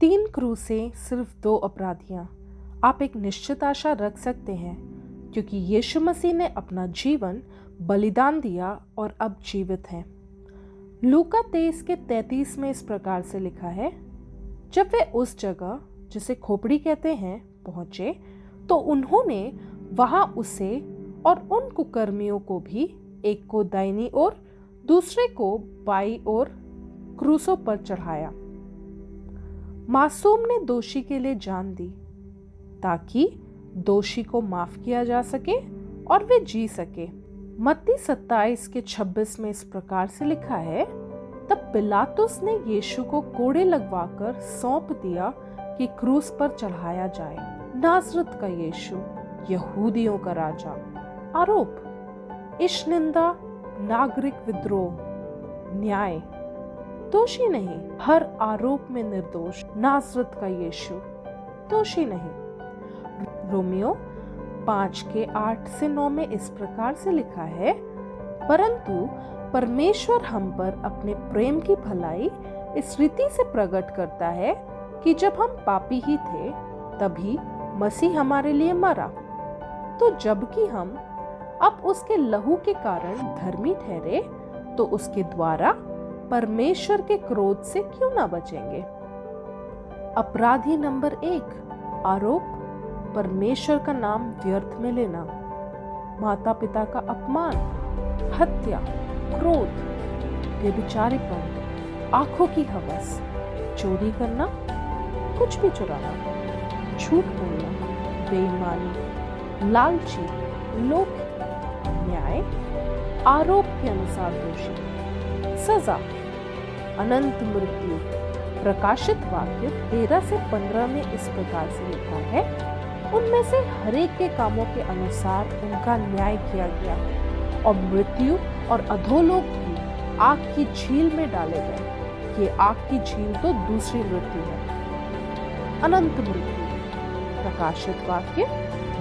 3 क्रूसें सिर्फ 2 अपराधियां, आप एक निश्चित आशा रख सकते हैं क्योंकि यीशु मसीह ने अपना जीवन बलिदान दिया और अब जीवित हैं। लूका 23 के 33 में इस प्रकार से लिखा है, जब वे उस जगह जिसे खोपड़ी कहते हैं पहुंचे तो उन्होंने वहां उसे और उन कुकर्मियों को भी, एक को दाहिनी ओर दूसरे को बाईं ओर, क्रूसों पर चढ़ाया। मासूम ने दोषी के लिए जान दी ताकि दोषी को माफ किया जा सके और वे जी सके। मत्ती 27 के 26 में इस प्रकार से लिखा है, तब पिलातुस ने यीशु को कोड़े लगवाकर सौंप दिया कि क्रूस पर चढ़ाया जाए। नासरत का यीशु, यहूदियों का राजा। आरोप, ईशनिंदा, नागरिक विद्रोह, न्याय, दोषी नहीं, हर आरोप में निर्दोष। नासरत का यीशु, दोषी नहीं। रोमियो 5 के 8 से 9 में इस प्रकार से लिखा है, परंतु परमेश्वर हम पर अपने प्रेम की भलाई इस रीति से प्रकट करता है कि जब हम पापी ही थे तभी मसीह हमारे लिए मरा। तो जबकि हम अब उसके लहू के कारण धर्मी ठहरे तो उसके द्वारा परमेश्वर के क्रोध से क्यों ना बचेंगे। अपराधी नंबर 1, आरोप, परमेश्वर का नाम व्यर्थ में लेना, माता पिता का अपमान, हत्या, क्रोध, व्यभिचारीपन, आंखों की हवस, चोरी करना, कुछ भी चुराना, झूठ बोलना, बेईमानी, लालची, लोभ, न्याय, आरोप के अनुसार दोषी, सजा, अनंत मृत्यु। प्रकाशित वाक्य 13 से 15 में इस प्रकार से लिखा है, उनमें से हरेक के कामों के अनुसार उनका न्याय किया गया और मृत्यु और अधोलोक भी आग की झील में डाले गए। ये आग की झील तो दूसरी मृत्यु है। अनंत मृत्यु। प्रकाशित वाक्य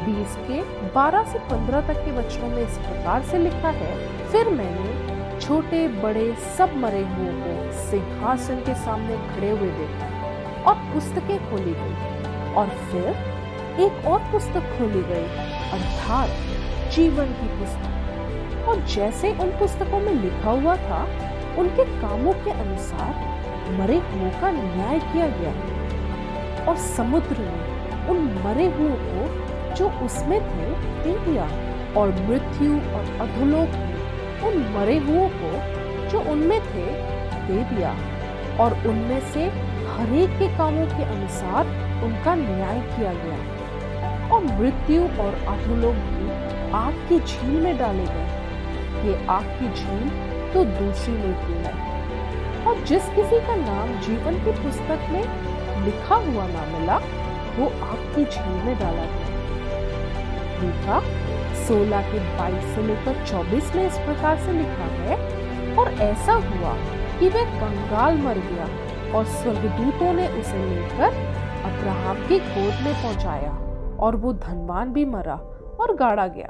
20 के 12 से 15 तक के वचनों में इस प्रकार से लिखा है, फिर मैंने छोटे बड़े सब मरे हुए को सिंहासन के सामने खड़े हुए देखा और पुस्तकें खोली गई और फिर एक और पुस्तक खोली गई, अर्थात जीवन की पुस्तक। और जैसे उन पुस्तकों में लिखा हुआ था उनके कामों के अनुसार मरे हुओं का न्याय किया गया। और समुद्र ने उन मरे हुओं को जो उसमें थे दे दिया और मृत्यु और अधोलोक ने उन मरे हुओं को जो उनमें थे दे दिया और उनमें से हरेक के कामों के अनुसार उनका न्याय किया गया। और मृत्यु और अधोलोक भी आग की झील में डाले गए। ये आग की झील तो दूसरी मृत्यु है। और जिस किसी का नाम जीवन की पुस्तक में लिखा हुआ ना मिला वो आग की झील में डाला गया। लूका 16 के 22 से लेकर 24 में इस प्रकार से लिखा है, और ऐसा हुआ कि वह कंगाल मर गया और स्वर्गदूतों ने उसे लेकर अब्राहम की गोद में पहुंचाया और वो धनवान भी मरा और गाड़ा गया।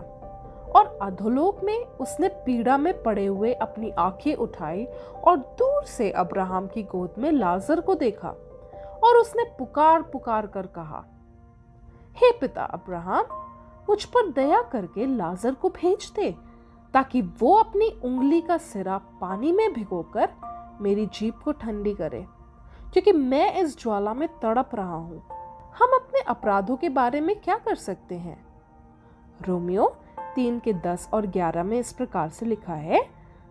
और अधोलोक में उसने पीड़ा में पड़े हुए अपनी आंखें उठाई और दूर से अब्राहम की गोद में लाजर को देखा और उसने पुकार पुकार कर कहा, हे पिता अब्राहम, मुझ पर दया करके लाजर को भेज दे ताकि वो अपनी उंगली का सिरा पानी में भिगोकर मेरी जीभ को ठंडी करे, क्योंकि मैं इस ज्वाला में तड़प रहा हूं। हम अपने अपराधों के बारे में क्या कर सकते हैं। रोमियो 3 के 10 और 11 में इस प्रकार से लिखा है,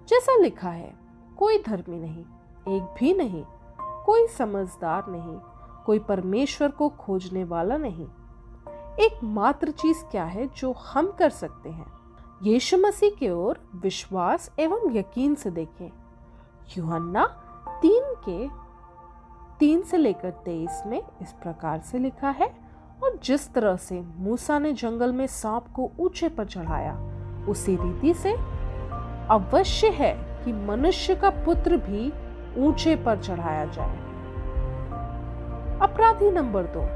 जैसा लिखा है, कोई धर्मी नहीं, एक भी नहीं, कोई समझदार नहीं, कोई परमेश्वर को खोजने वाला नहीं। एकमात्र चीज क्या है जो हम कर सकते हैं, यीशु मसीह की ओर विश्वास एवं यकीन से देखें। यूहन्ना 3 के 3 से लेकर 23 में इस प्रकार से लिखा है, और जिस तरह से मूसा ने जंगल में सांप को ऊंचे पर चढ़ाया उसी रीति से अवश्य है कि मनुष्य का पुत्र भी ऊंचे पर चढ़ाया जाए। अपराधी नंबर 2,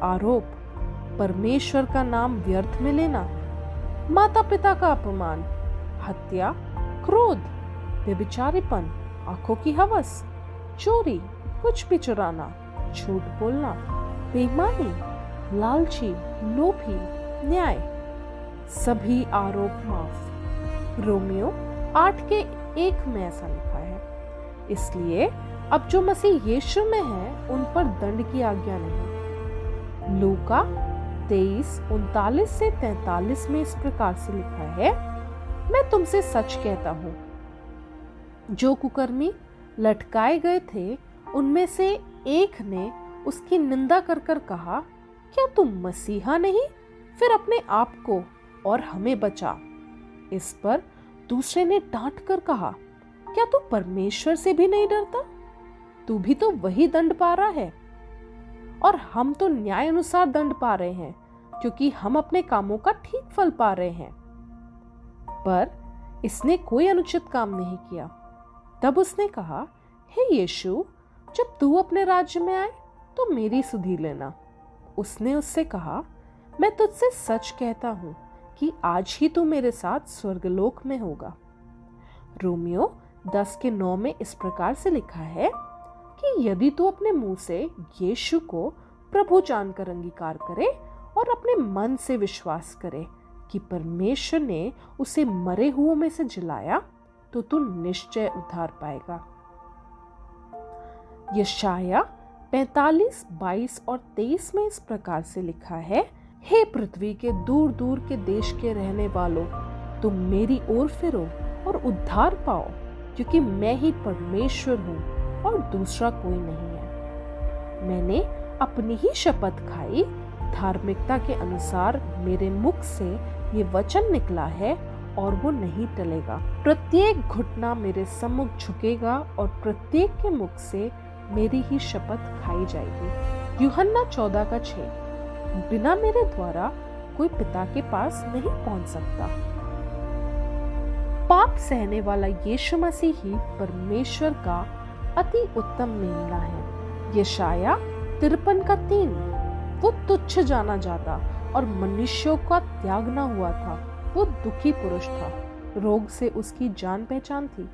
आरोप, परमेश्वर का नाम व्यर्थ में लेना, माता पिता का अपमान, हत्या, क्रोध, व्यभिचारीपन, आंखों की हवस, चोरी, कुछ भी चुराना, झूठ बोलना, बेईमानी, लालची, लोभी, न्याय, सभी आरोप माफ। रोमियो 8:1 में ऐसा लिखा है। इसलिए अब जो मसीह यीशु में है उन पर दंड की आज्ञा नहीं। लूका 23:39-43 में इस प्रकार से लिखा है, मैं तुमसे सच कहता हूं, जो कुकर्मी लटकाए गए थे उनमें से एक ने उसकी निंदा कर कर कहा, क्या तुम मसीहा नहीं? फिर अपने आप को और हमें बचा। इस पर दूसरे ने डांट कर कहा, क्या तू परमेश्वर से भी नहीं डरता? तू भी तो वही दंड पा रहा है, और हम तो न्याय अनुसार दंड पा रहे हैं, क्योंकि हम अपने कामों का ठीक फल पा रहे हैं। पर इसने कोई अनुचित काम नहीं किया। तब उसने कहा, हे यीशु, जब तू अपने राज्य में आए तो मेरी सुधि लेना। उसने उससे कहा, मैं तुझसे सच कहता हूं कि आज ही तू मेरे साथ स्वर्गलोक में होगा। रोमियो 10:9 में इस प्रकार से लिखा है कि यदि तू अपने मुंह से यीशु को प्रभु जानकर अंगीकार करे और अपने मन से विश्वास करे कि परमेश्वर ने उसे मरे हुओं में से जिलाया, तो तू निश्चय उद्धार पाएगा। यशाया 45:22-23 में इस प्रकार से लिखा है, हे पृथ्वी के दूर दूर के देश के रहने वालों, तुम मेरी ओर फिरो और उद्धार पाओ, क्योंकि मैं ही परमेश्वर हूँ और दूसरा कोई नहीं है। मैंने अपनी ही शपथ खाई, धार्मिकता के अनुसार मेरे मुख से ये वचन निकला है और वो नहीं टलेगा। प्रत्येक घुटना मेरे सम्मुख झुकेगा और प्रत्येक के मुख से मेरी ही शपथ खाई जाएगी। यूहन्ना 14:6, बिना मेरे द्वारा कोई पिता के पास नहीं पहुंच सकता। पाप सहने वाला यीशु मसीह ही परमेश्वर का अति उत्तम मेमना है। यशाया 53:3, वो तुच्छ जाना जाता और मनुष्यों का त्याग न हुआ था। वो दुखी पुरुष था, रोग से उसकी जान पहचान थी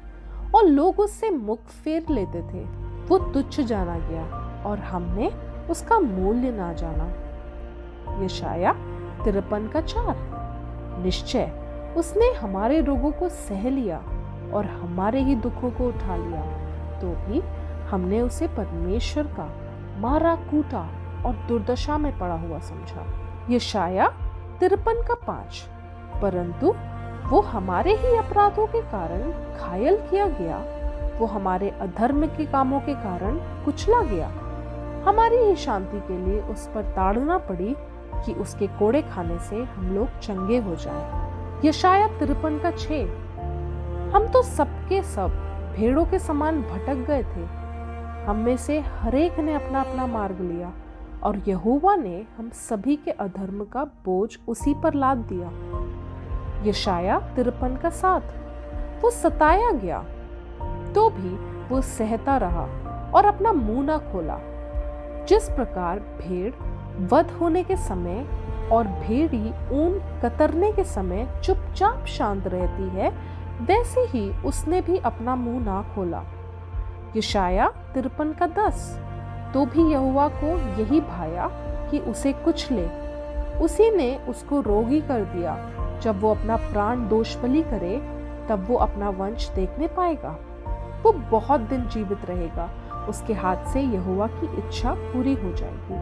और लोग उससे मुख फेर लेते थे। वो तुच्छ जाना गया और हमने उसका मूल्य ना जाना। यशाया 53:4, निश्चय उसने हमारे रोगों को सह लिया और हमारे ही दुखों को उठा लिया, तो भी हमने उसे परमेश्वर का मारा, कूटा और दुर्दशा में पड़ा हुआ समझा। यशाया 53:5, परंतु वो हमारे ही अपराधों के कारण घायल किया गया, वो हमारे अधर्म के कामों के कारण कुचला गया। हमारी ही शांति के लिए उस पर ताड़ना पड़ी कि उसके कोड़े खाने से हम लोग चंगे हो जाएं। यशाया 53:6, हम तो सबके सब भेड़ों के समान भटक गए थे, हम में से हरेक ने अपना अपना मार्ग लिया और यहोवा ने हम सभी के अधर्म का बोझ उसी पर लाद दिया। यशाया 53:7, वो सताया गया तो भी वो सहता रहा और अपना मुंह ना खोला। जिस प्रकार भेड़ वध होने के समय और भेड़ी ऊन कतरने के समय चुपचाप शांत रहती है, वैसे ही उसने भी अपना मुंह ना खोला। यशाया 53:10, तो भी यहोवा को यही भाया कि उसे कुचले, उसी ने उसको रोगी कर दिया। जब वो अपना प्राण दोषबलि करे, तब वो अपना वंश देखने पाएगा। वो बहुत दिन जीवित रहेगा, उसके हाथ से यहोवा की इच्छा पूरी हो जाएगी।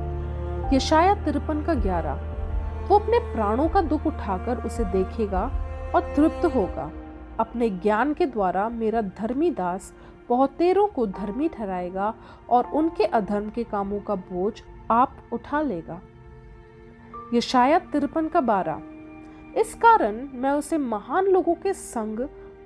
यशाया 53:11, वो अपने प्राणों का दुख उठाकर उसे देखेगा और तृप्त होगा। अपने ज्ञान के द्वारा मेरा धर्मी दास बहुतेरों को धर्मी ठहराएगा और उनके अधर्म के कामों का बोझ आप उठा लेगा। यशाया 53:12, इस कारण मैं उसे महान लोगों के संग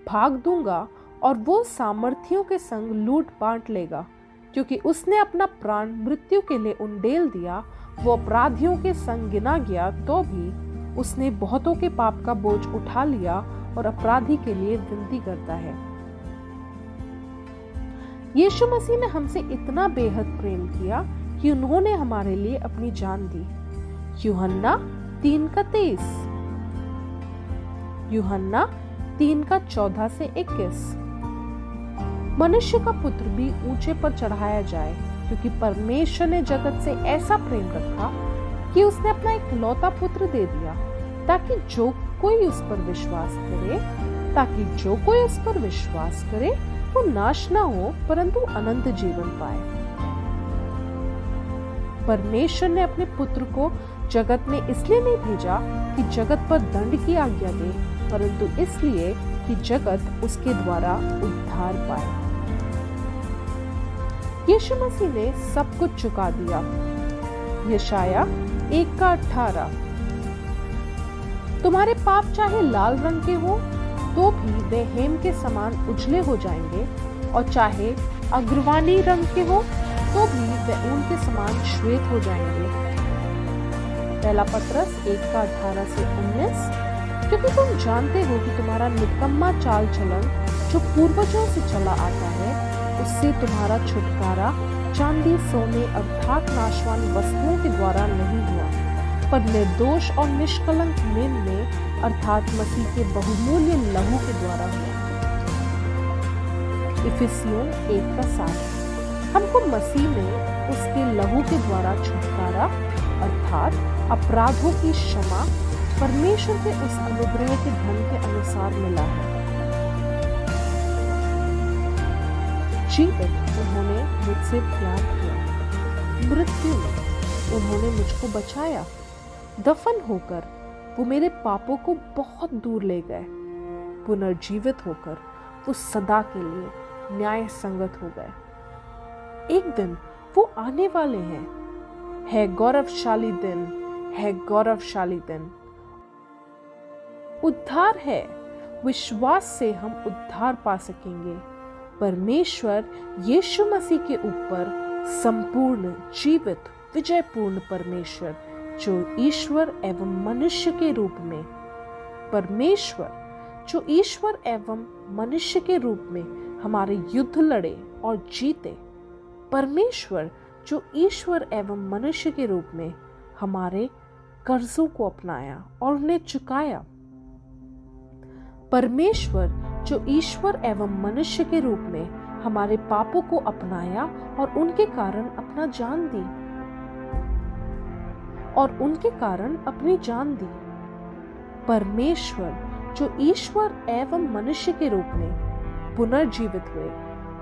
भाग दूंगा और वो सामर्थियों के संग लूट बांट लेगा, क्योंकि उसने अपना प्राण मृत्यु के लिए उंडेल दिया। वो अपराधियों के संग गिना गया, तो भी उसने बहुतों के पाप का बोझ उठा लिया और अपराधी के लिए विनती करता है। यीशु मसीह ने हमसे इतना बेहद प्रेम किया कि उन्होंने हमारे लिए अपनी जान दी। यूहन्ना 3:23, यूहन्ना 3:14-21, मनुष्य का पुत्र भी ऊंचे पर चढ़ाया जाए क्योंकि परमेश्वर ने जगत से ऐसा प्रेम रखा कि उसने अपना एक लौता पुत्र दे दिया, ताकि जो कोई उस पर विश्वास करे वो नाश ना हो परंतु अनंत जीवन पाए। परमेश्वर ने अपने पुत्र को जगत में इसलिए नहीं भेजा कि जगत पर दंड की आज्ञा दे, परंतु इसलिए कि जगत उसके द्वारा उद्धार पाए। यीशु मसीह ने सब कुछ चुका दिया। यशाया 1:18, तुम्हारे पाप चाहे लाल रंग के हो तो भी वे हेम के समान उजले हो जाएंगे, और चाहे अग्रवानी रंग के हो तो भी वे ऊन के समान श्वेत हो जाएंगे। पहला पत्रस 1:18 से 19, क्योंकि तुम जानते हो कि तुम्हारा निकम्मा चाल चलन जो पूर्वजों से चला आता है, उससे तुम्हारा छुटकारा चांदी सोने अर्थात नाशवान वस्तुओं के द्वारा नहीं हुआ, पर निर्दोष और निष्कलंक मेमने अर्थात मसीह के बहुमूल्य लहू के द्वारा हुआ। इफिसियों 1:7, हमको मसीह में उसके लहू के द्वारा छुटकारा अर्थात अपराधों की क्षमा परमेश्वर के उस अनुग्रह के धन के अनुसार मिला है। जीवित उन्होंने मुझसे प्यार किया, मृत्यु में उन्होंने मुझको बचाया, दफन होकर वो मेरे पापों को बहुत दूर ले गए, पुनर्जीवित होकर वो सदा के लिए न्याय संगत हो गए। एक दिन वो आने वाले हैं, है गौरवशाली दिन, है गौरवशाली दिन। उद्धार है, विश्वास से हम उद्धार पा सकेंगे। परमेश्वर यीशु मसीह के ऊपर संपूर्ण जीवित विजयपूर्ण परमेश्वर, जो ईश्वर एवं मनुष्य के रूप में, परमेश्वर जो ईश्वर एवं मनुष्य के रूप में हमारे युद्ध लड़े और जीते, परमेश्वर जो ईश्वर एवं मनुष्य के रूप में हमारे कर्जों को अपनाया और उन्हें चुकाया, परमेश्वर जो ईश्वर एवं मनुष्य के रूप में हमारे पापों को अपनाया और उनके कारण अपनी जान दी, परमेश्वर जो ईश्वर एवं मनुष्य के रूप में पुनर्जीवित हुए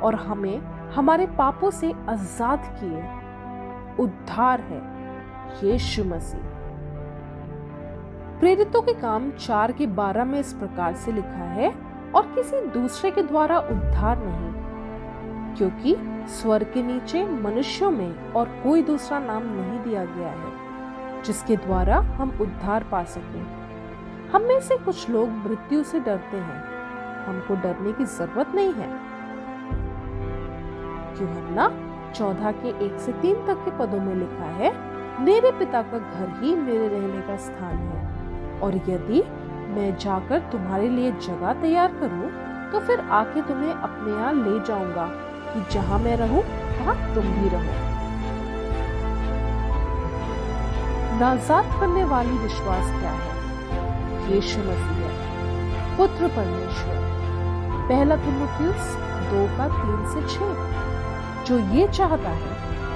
और हमें हमारे पापों से आजाद किए, उद्धार है यीशु मसीह। प्रेरितों के काम 4:12 में इस प्रकार से लिखा है, और किसी दूसरे के द्वारा उद्धार नहीं, क्योंकि स्वर्ग के नीचे मनुष्यों में और कोई दूसरा नाम नहीं दिया गया है जिसके द्वारा हम उद्धार पा सकें। हम में से कुछ लोग मृत्यु से डरते हैं, हमको डरने की जरूरत नहीं है। यूहन्ना 14:1-3 तक के पदों में लिखा है, मेरे पिता का घर ही मेरे रहने का स्थान है, और यदि मैं जाकर तुम्हारे लिए जगह तैयार करूं, तो फिर आके तुम्हें अपने यहाँ ले जाऊंगा, कि जहां मैं रहूं वहां तुम भी रहो। नाजात करने वाली विश्वास क्या है? यीशु मसीह है, पुत्र परमेश्वर। पहला तीमुथियुस 2:3-6, जो ये चाहता है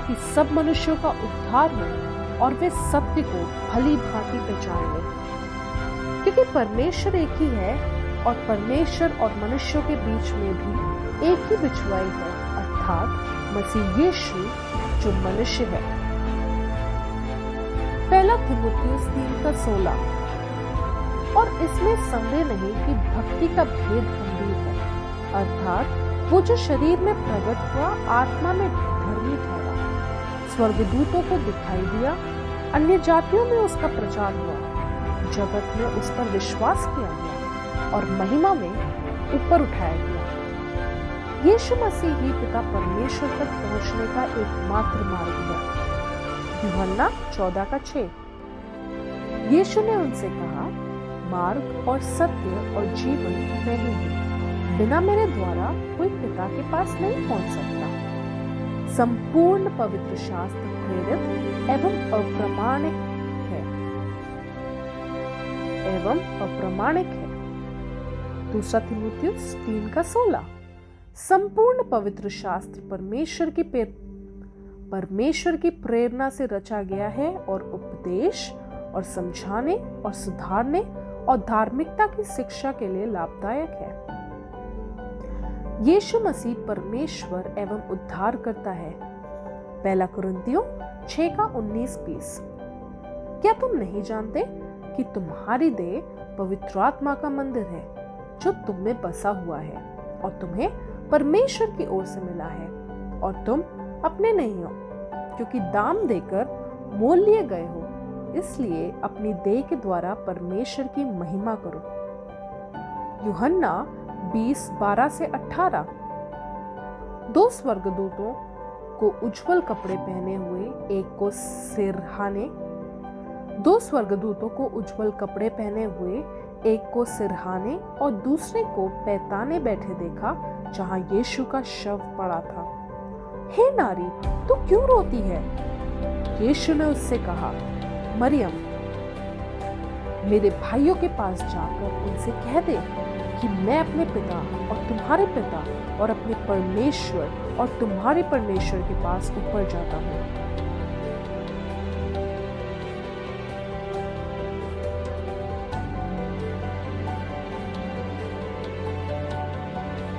कि सब मनुष्यों का उद्धार हो और वे सत्य को भली भांति पहचान लें, क्योंकि परमेश्वर एक ही है और परमेश्वर और मनुष्यों के बीच में भी एक ही बिछुआई है, अर्थात मसीह यीशु जो मनुष्य है। पहला तीमुथियुस 3:16, और इसमें संदेह नहीं कि भक्ति का भेद गंभीर है, अर्थात वो जो शरीर में प्रकट हुआ आत्मा में धर्मी ठहरा, स्वर्गदूतों को दिखाई दिया, अन्य जातियों में उसका प्रचार हुआ, जगत में उस पर विश्वास किया गया और महिमा में ऊपर उठाया गया। यीशु मसीह ही पिता परमेश्वर तक पहुंचने का एकमात्र मार्ग है। यूहन्ना 14:6, यीशु ने उनसे कहा, मार्ग और सत्य और जीवन मैं ही हूँ, बिना मेरे द्वारा कोई पिता के पास नहीं पहुंच सकता। संपूर्ण पवित्र शास्त्र प्रेरित एवं अप्रामाणिक है। दूसरा तीमुथियुस 3:16, संपूर्ण पवित्र शास्त्र परमेश्वर की प्रेरणा से रचा गया है और उपदेश और समझाने और सुधारने और धार्मिकता की शिक्षा के लिए लाभदायक है। यीशु मसीह परमेश्वर एवं उद्धार करता है। पहला कुरिन्थियों 6:19-20। क्या तुम नहीं जानते कि तुम्हारी देह पवित्र आत्मा का मंदिर है जो तुम में बसा हुआ है और तुम्हें परमेश्वर की ओर से मिला है और तुम अपने नहीं हो, क्योंकि दाम देकर मोल लिए गए हो। इसलिए अपनी देह के द्वारा परमेश्वर की महिमा करो। यूहन्ना 20:12-18। दो स्वर्गदूतों को उज्जवल कपड़े पहने हुए एक को सिरहाने और दूसरे को पैताने बैठे देखा जहां यीशु का शव पड़ा था। हे नारी, तू क्यों रोती है? यीशु ने उससे कहा, मरियम। मेरे भाइयों के पास जाकर उनसे कह दे कि मैं अपने पिता और तुम्हारे पिता और अपने परमेश्वर और तुम्हारे परमेश्वर के पास ऊपर जाता हूँ।